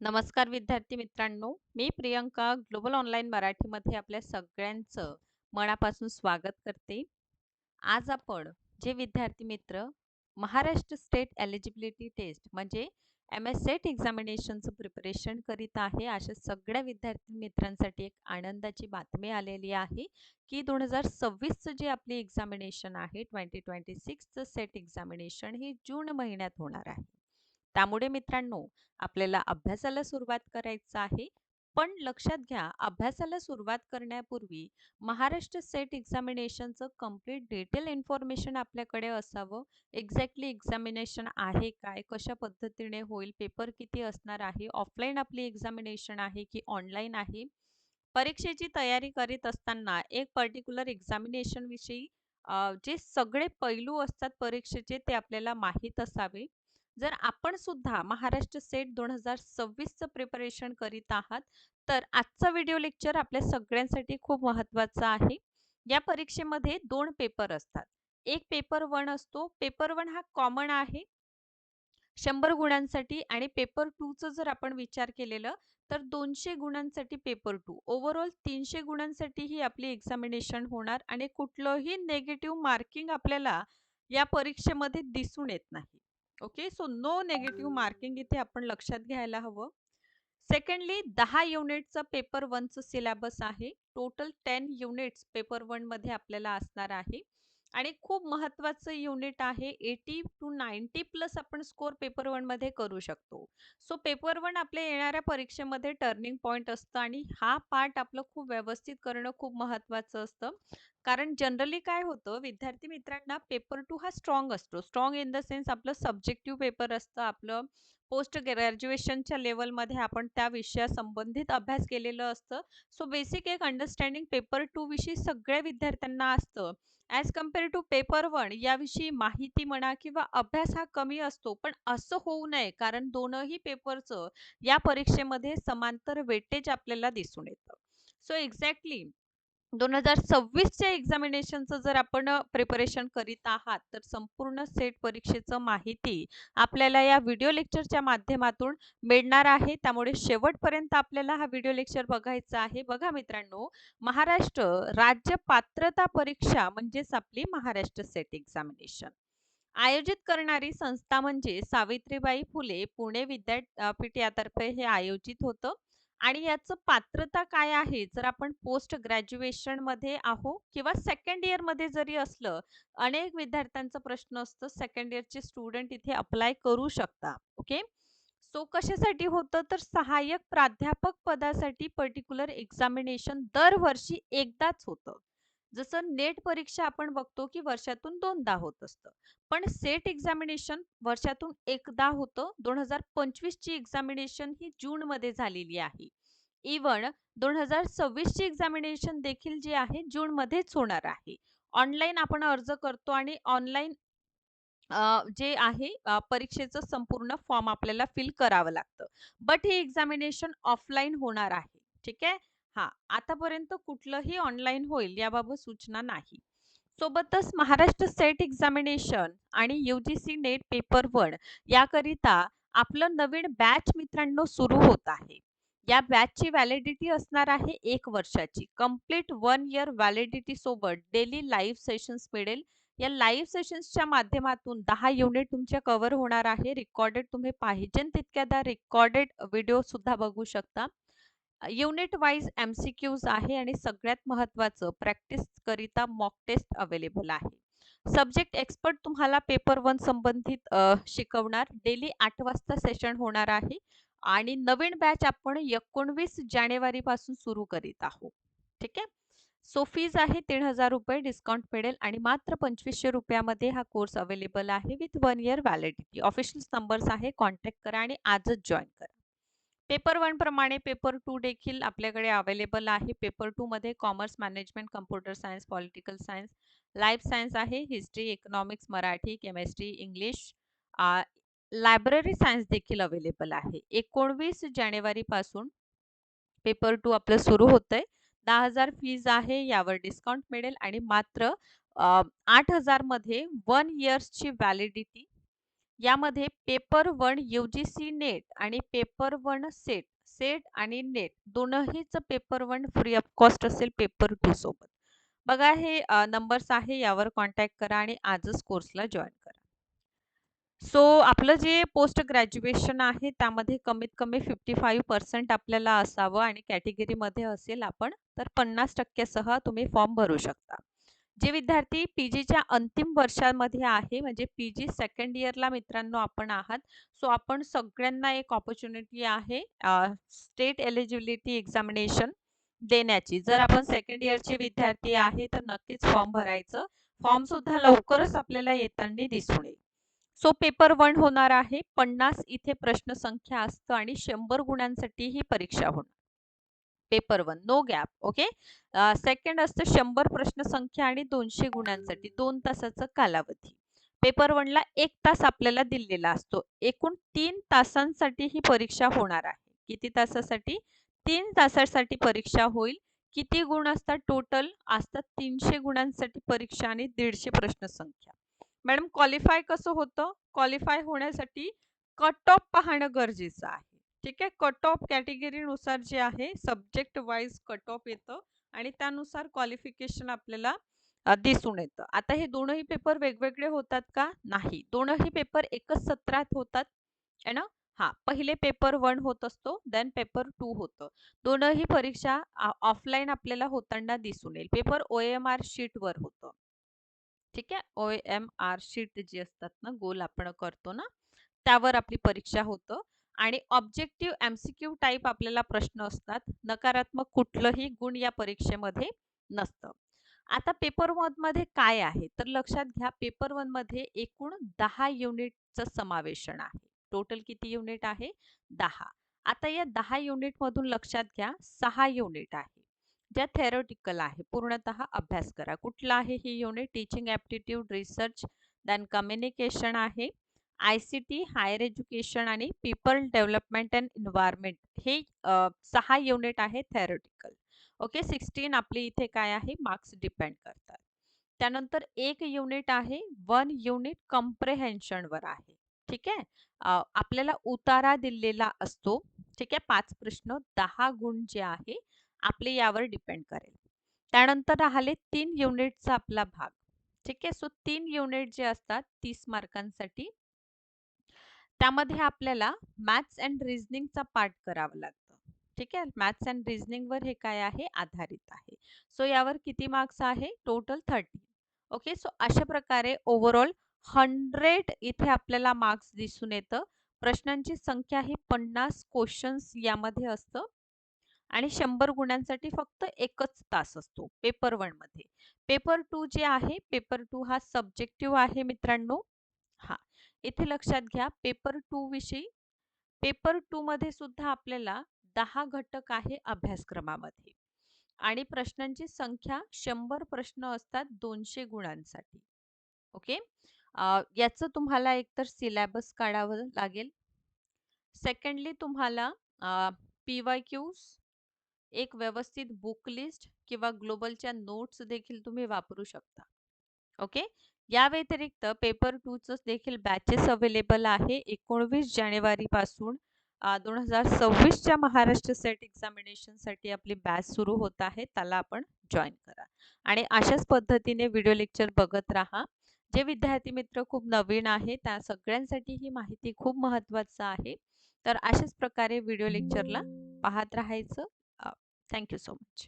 नमस्कार विद्यार्थी मित्रांनो, मी प्रियंका ग्लोबल ऑनलाईन मराठीमध्ये आपल्या सगळ्यांचं मनापासून स्वागत करते. आज आपण जे विद्यार्थी मित्र महाराष्ट्र स्टेट एलिजिबिलिटी टेस्ट म्हणजे MS-सेट एक्झामिनेशनचं प्रिपरेशन करीत आहे, अशा सगळ्या विद्यार्थी मित्रांसाठी एक आनंदाची बातमी आलेली आहे की 2026चं जे आपली एक्झामिनेशन आहे 2026चं सेट एक्झामिनेशन ही जून महिन्यात होणार आहे. त्यामुळे मित्रांनो, आपल्याला अभ्यासाला सुरुवात करायचं आहे. पण लक्षात घ्या, अभ्यासाला सुरुवात करण्यापूर्वी महाराष्ट्र सेट एक्झामिनेशनचं कंप्लीट डिटेल इन्फॉर्मेशन आपल्याकडे असावं. एक्झॅक्टली एक्झामिनेशन आहे काय, कशा पद्धतीने होईल, पेपर किती असणार आहे, ऑफलाईन आपली एक्झामिनेशन आहे की ऑनलाईन आहे. परीक्षेची तयारी करीत असताना एक पर्टिक्युलर एक्झामिनेशन विषयी जे सगळे पैलू असतात परीक्षेचे ते आपल्याला माहीत असावे. जर आपण सुद्धा महाराष्ट्र सेट 2026चं प्रिपरेशन करीत आहात, तर आजचा व्हिडिओ लेक्चर आपल्या सगळ्यांसाठी खूप महत्त्वाचा आहे. या परीक्षेमध्ये 2 पेपर असतात. एक पेपर 1 असतो. पेपर 1 हा कॉमन आहे 100 गुणांसाठी आणि पेपर 2 चं जर आपण विचार केलेलं तर 200 गुणांसाठी पेपर 2. ओव्हरऑल 300 गुणांसाठी ही आपली एक्झामिनेशन होणार आणि कुठलंही नेगेटिव्ह मार्किंग आपल्याला या परीक्षेमध्ये दिसून येत नाही. Okay, so no negative marking इथे आपण लक्षात घ्यायला हवं. सेकंडली 10 युनिटचा पेपर 1 चं सिलेबस आहे. टोटल 10 युनिट्स पेपर 1 मध्ये आपल्याला असणार आहे. आणि खूप महत्त्वाचं युनिट आहे 80 टू 90 प्लस आपण स्कोर पेपर 1 मध्ये करू शकतो. सो पेपर 1 आपल्या येणाऱ्या परीक्षेमध्ये टर्निंग पॉइंट असतं आणि हा पार्ट आपलं खूप व्यवस्थित करणं खूप महत्त्वाचं असतं. कारण जनरली काय होतं, विद्यार्थी मित्रांना पेपर 2 हा स्ट्रॉंग असतो. स्ट्रॉंग इन द सेन्स आपलं सब्जेक्टिव्ह पेपर असतं. आपलं पोस्ट ग्रॅज्युएशनच्या लेव्हलमध्ये आपण त्या विषयासंबंधित अभ्यास केलेलं असतं. सो बेसिक एक अंडरस्टँडिंग पेपर 2 विषयी सगळ्या विद्यार्थ्यांना असतं. ॲज कंपेअर टू पेपर 1 याविषयी माहिती म्हणा किंवा अभ्यास हा कमी असतो. पण असं होऊ नये, कारण दोनही पेपरचं या परीक्षेमध्ये समांतर वेटेज आपल्याला दिसून येतं. सो एक्झॅक्टली 2026च्या एक्झामिनेशनचं जर आपण प्रिपरेशन करीत आहात, तर संपूर्ण सेट परीक्षेचं माहिती आपल्याला या व्हिडिओ लेक्चरच्या माध्यमातून मिळणार आहे. त्यामुळे शेवटपर्यंत आपल्याला हा व्हिडिओ लेक्चर बघायचा आहे. बघा मित्रांनो, महाराष्ट्र राज्य पात्रता परीक्षा म्हणजेच आपली महाराष्ट्र सेट एक्झामिनेशन आयोजित करणारी संस्था म्हणजे सावित्रीबाई फुले पुणे विद्यापीठ यातर्फे हे आयोजित होतं. आणि याचं पात्रता काय आहे, जर आपण पोस्ट ग्रॅज्युएशन मध्ये आहो किंवा सेकंड इयर मध्ये जरी असलं, अनेक विद्यार्थ्यांचा प्रश्न असतो सेकंड इयरचे स्टुडंट इथे अप्लाय करू शकता. ओके, सो कशासाठी होतं, तर सहाय्यक प्राध्यापक पदासाठी पर्टिक्युलर एक्झामिनेशन दरवर्षी एकदाच होतं. जसं नेट परीक्षा आपण बघतो की वर्षातून दोनदा होत असतं, पण सेट एक्झामिनेशन वर्षातून एकदा होतं. 2025 ची एक्झामिनेशन ही जून मध्ये झालेली आहे. इवन 2026 ची एक्झामिनेशन देखील जी आहे जून मध्येच होणार आहे. ऑनलाईन आपण अर्ज करतो आणि ऑनलाईन जे आहे परीक्षेचं संपूर्ण फॉर्म आपल्याला फिल करावं लागतं. बट ही एक्झामिनेशन ऑफलाईन होणार आहे. ठीक आहे. हां, आतापर्यंत कुठलंही ऑनलाईन होईल याबाबत सूचना नाही. सोबतच महाराष्ट्र सेट एक्झामिनेशन आणि UGC नेट पेपर 1 याकरिता आपलं नवीन बॅच मित्रांनो सुरू होत आहे. या बॅचची व्हॅलिडिटी असणार आहे 1 वर्षाची. कंप्लीट 1 इयर व्हॅलिडिटी सोबत डेली लाईव्ह सेशन्स मिळेल. या लाईव्ह सेशन्सच्या माध्यमातून 10 युनिट तुमच्या कव्हर होणार आहे. रिकॉर्डेड तुम्ही पाहिजे तितक्यादा रिकॉर्डेड व्हिडिओ सुद्धा बघू शकता. युनिट वाईज MCQs आहे आणि सगळ्यात महत्त्वाचं प्रॅक्टिस करिता मॉक टेस्ट अवेलेबल आहे. सब्जेक्ट एक्सपर्ट तुम्हाला पेपर 1 संबंधित शिकवणार. डेली 8 वाजता सेशन होणार आहे आणि नवीन बॅच आपण 19 जानेवारी पासून सुरू करीत आहोत. ठीक आहे. सो फीज आहे 3000 रुपये, डिस्काउंट मिळेल आणि मात्र 2500 रुपयामध्ये हा कोर्स अवेलेबल आहे with 1 year validity. Official numbers आहे, कॉन्टॅक्ट करा आणि आजच जॉईन करा. पेपर 1 प्रमाणे पेपर 2 देखील आपल्याकडे अवेलेबल आहे. पेपर 2 मध्ये commerce, management, computer science, political science, life science आहे, history, economics, Marathi, chemistry, English, library science देखील अवेलेबल आहे. 19 जानेवारी पासून पेपर 2 आपलं सुरू होतंय. 10,000 फीज आहे, यावर डिस्काउंट मिळेल आणि मात्र 8,000 मध्ये 1 इयर्सची व्हॅलिडिटी यामध्ये पेपर 1 UGC नेट आणि पेपर 1 सेट, सेट आणि नेट दोनहीच पेपर 1 फ्री ऑफ कॉस्ट असेल पेपर 2 सोबत. बघा हे नंबर्स आहे यावर कॉन्टॅक्ट करा आणि आजच कोर्सला जॉइन करा. सो आपलं जे पोस्ट ग्रॅज्युएशन आहे त्यामध्ये कमीत कमी 55% आपल्याला असावं आणि कॅटेगरीमध्ये असेल आपण तर 50% सह तुम्ही फॉर्म भरू शकता. जे विद्यार्थी पीजीच्या अंतिम वर्षामध्ये आहे म्हणजे पीजी सेकंड इयरला मित्रांनो आपण आहात. सो आपण सगळ्यांना एक अपॉर्च्युनिटी आहे स्टेट एलिजिबिलिटी एक्झामिनेशन देण्याची. जर आपण सेकंड इयरचे विद्यार्थी आहे तर नक्कीच फॉर्म भरायचं. फॉर्म सुद्धा लवकरच आपल्याला येताना दिसून येईल. सो पेपर 1 होणार आहे. 50 इथे प्रश्नसंख्या असतं आणि 100 गुणांसाठी ही परीक्षा होणार. Paper 1 no gap. Okay. Second असतं 100 प्रश्नसंख्या आणि 200 गुणांसाठी 2 तासाचा कालावधी. पेपर 1 ला 1 तास आपल्याला दिलेला असतो. एकूण 3 तासांसाठी ही परीक्षा होणार आहे. किती तासासाठी? 3 तासासाठी परीक्षा होईल. किती गुण असतात टोटल? असतात 300 गुणांसाठी परीक्षा आणि 150 प्रश्नसंख्या. मॅडम क्वालिफाय कसं होतं? क्वालिफाय होण्यासाठी कट ऑफ पाहणं गरजेचं आहे. ठीक आहे. कट ऑफ कॅटेगरीनुसार जे आहे सब्जेक्ट वाईज कट ऑफ येतं आणि त्यानुसार क्वालिफिकेशन आपल्याला दिसून येतं. आता हे दोनही पेपर वेगवेगळे होतात का? नाही. दोनही पेपर एकच सत्रात होतात आहे ना? हां. पहिले पेपर 1 होत असतो, देन पेपर 2 होतं. दोनही परीक्षा ऑफलाईन आपल्याला होताना दिसून येईल. पेपर OMR शीटवर होतं. ठीक आहे. OMR शीट जी असतात ना, गोल आपण करतो ना, त्यावर आपली परीक्षा होतं आणि ऑब्जेक्टिव्ह MCQ टाइप आपल्याला प्रश्न असतात. नकारात्मक कुठलंही गुण या परीक्षेमध्ये नसतं. आता पेपर 1 मध्ये काय आहे? तर लक्षात घ्या पेपर 1 मध्ये एकूण 10 युनिटचं समावेशन आहे. टोटल किती युनिट आहे? 10. आता या 10 युनिटमधून लक्षात घ्या 6 युनिट आहे. ज्या थेरॉटिकल आहे पूर्णतः अभ्यास करा. कुठलं आहे ही unit? Teaching aptitude, research, then communication आहे. ICT, हायर एज्युकेशन आणि पीपल डेव्हलपमेंट अँड एन्व्हायरमेंट हे 6 युनिट आहे थेरॉटिकल. ओके. 16 आपले इथे काय आहे? मार्क्स डिपेंड करतात. त्यानंतर एक युनिट आहे 1 युनिट कॉम्प्रेहेन्शनवर आहे. ठीक आहे. आपल्याला उतारा दिलेला असतो. ठीक आहे. 5 प्रश्न 10 गुण जे आहे आपले यावर डिपेंड करेल. त्यानंतर राहिले 3 युनिटचा आपला भाग. ठीक आहे. सो 3 युनिट जे असतात 30 मार्कांसाठी त्यामध्ये आपल्याला मॅथ्स अँड रिझनिंगचा पार्ट करावा लागतो. ठीक आहे. मॅथ्स अँड रिझनिंगवर हे काय आहे? आधारित आहे. सो यावर किती मार्क्स आहे? टोटल 30. ओके. सो अशा प्रकारे ओव्हरऑल 100 इथे आपल्याला मार्क्स दिसून येतं. प्रश्नांची संख्या ही 50 क्वेश्चन्स यामध्ये असतं आणि 100 गुणांसाठी फक्त एकच तास असतो पेपर 1 मध्ये. पेपर 2 जे आहे पेपर 2 हा सब्जेक्टिव्ह आहे मित्रांनो. हां. इथे लक्षात घ्या पेपर 2 विषयी पेपर 2 मध्ये सुद्धा आपल्याला 10 घटक आहे अभ्यासक्रमामध्ये आणि प्रश्नांची संख्या 100 प्रश्न असतात 200 गुणांसाठी. ओके. याचं तुम्हाला एकतर सिलेबस काढावं लागेल. सेकंडली तुम्हाला PYQs एक व्यवस्थित बुक लिस्ट किंवा ग्लोबलच्या नोट्स देखील तुम्ही वापरू शकता. ओके. या व्यतिरिक्त पेपर 2 चं देखील बॅचेस अवेलेबल आहे. 19 जानेवारीपासून 2026च्या महाराष्ट्र सेट एक्झामिनेशनसाठी आपली बॅच सुरू होत आहे. त्याला आपण जॉइन करा. आणि अशाच पद्धतीने व्हिडिओ लेक्चर बघत राहा. जे विद्यार्थी मित्र खूप नवीन आहे त्या सगळ्यांसाठी ही माहिती खूप महत्त्वाचं आहे. तर अशाच प्रकारे व्हिडिओ लेक्चरला पाहत राहायचं. Thank you so much.